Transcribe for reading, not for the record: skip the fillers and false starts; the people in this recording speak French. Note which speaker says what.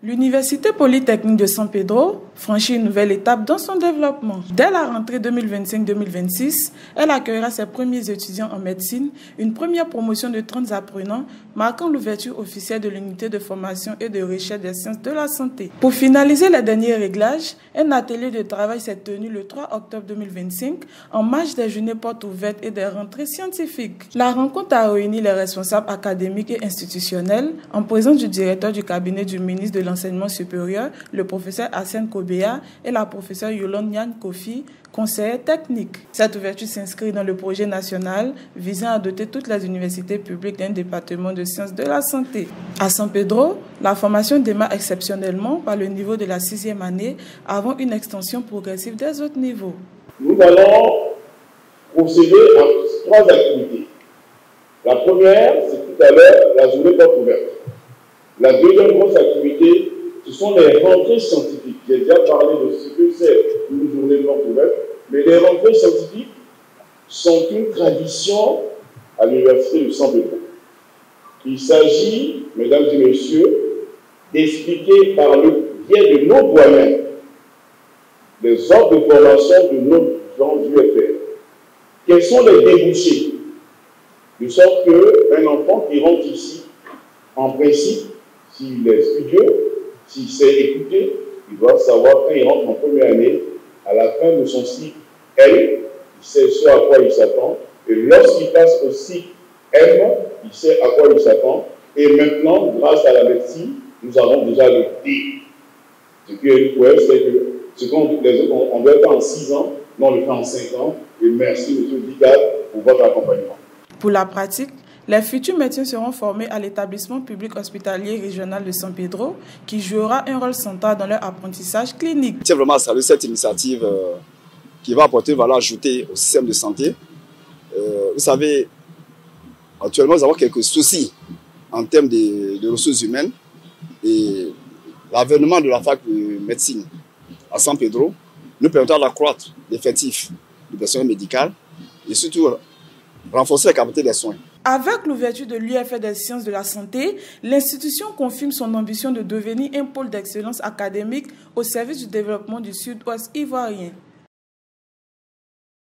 Speaker 1: L'Université polytechnique de San Pedro franchit une nouvelle étape dans son développement. Dès la rentrée 2025-2026, elle accueillera ses premiers étudiants en médecine, une première promotion de 30 apprenants, marquant l'ouverture officielle de l'unité de formation et de recherche des sciences de la santé. Pour finaliser les derniers réglages, un atelier de travail s'est tenu le 3 octobre 2025 en marge des journées portes ouvertes et des rentrées scientifiques. La rencontre a réuni les responsables académiques et institutionnels en présence du directeur du cabinet du ministre de l'Enseignement supérieur, le professeur Hassane Kobea et la professeure Yolande Nyan Kofi, conseillère technique. Cette ouverture s'inscrit dans le projet national visant à doter toutes les universités publiques d'un département de sciences de la santé. À San Pedro, la formation démarre exceptionnellement par le niveau de la 6e année avant une extension progressive des autres niveaux.
Speaker 2: Nous allons procéder à 3 activités. La première, c'est tout à l'heure la journée porte ouverte. La deuxième grosse activité, ce sont les rentrées scientifiques. J'ai déjà parlé de ce que c'est une journée porte ouverte, mais les rentrées scientifiques sont une tradition à l'Université de San Pedro. Il s'agit, mesdames et messieurs, d'expliquer par le biais de nos doyens les ordres de formation de nos gens UFR. Quels sont les débouchés? De sorte qu'un enfant qui rentre ici, en principe, s'il est studieux, s'il sait écouter, il doit savoir quand il rentre en première année, à la fin de son cycle L, il sait ce à quoi il s'attend. Et lorsqu'il passe au cycle M, il sait à quoi il s'attend. Et maintenant, grâce à la médecine, nous avons déjà le D. Ce qui est le c'est que ce qu'on doit faire en 6 ans, nous on le fait en 5 ans. Et merci, M. Digad, pour votre accompagnement.
Speaker 1: Pour la pratique, les futurs médecins seront formés à l'établissement public hospitalier régional de San Pedro, qui jouera un rôle central dans leur apprentissage clinique.
Speaker 3: Je tiens vraiment à saluer cette initiative qui va apporter une valeur ajoutée au système de santé. Vous savez, actuellement, nous avons quelques soucis en termes de ressources humaines. Et l'avènement de la fac de médecine à San Pedro nous permettra d'accroître l'effectif du personnel médical et surtout renforcer la capacité des soins.
Speaker 1: Avec l'ouverture de l'UFR des sciences de la santé, l'institution confirme son ambition de devenir un pôle d'excellence académique au service du développement du Sud-Ouest ivoirien.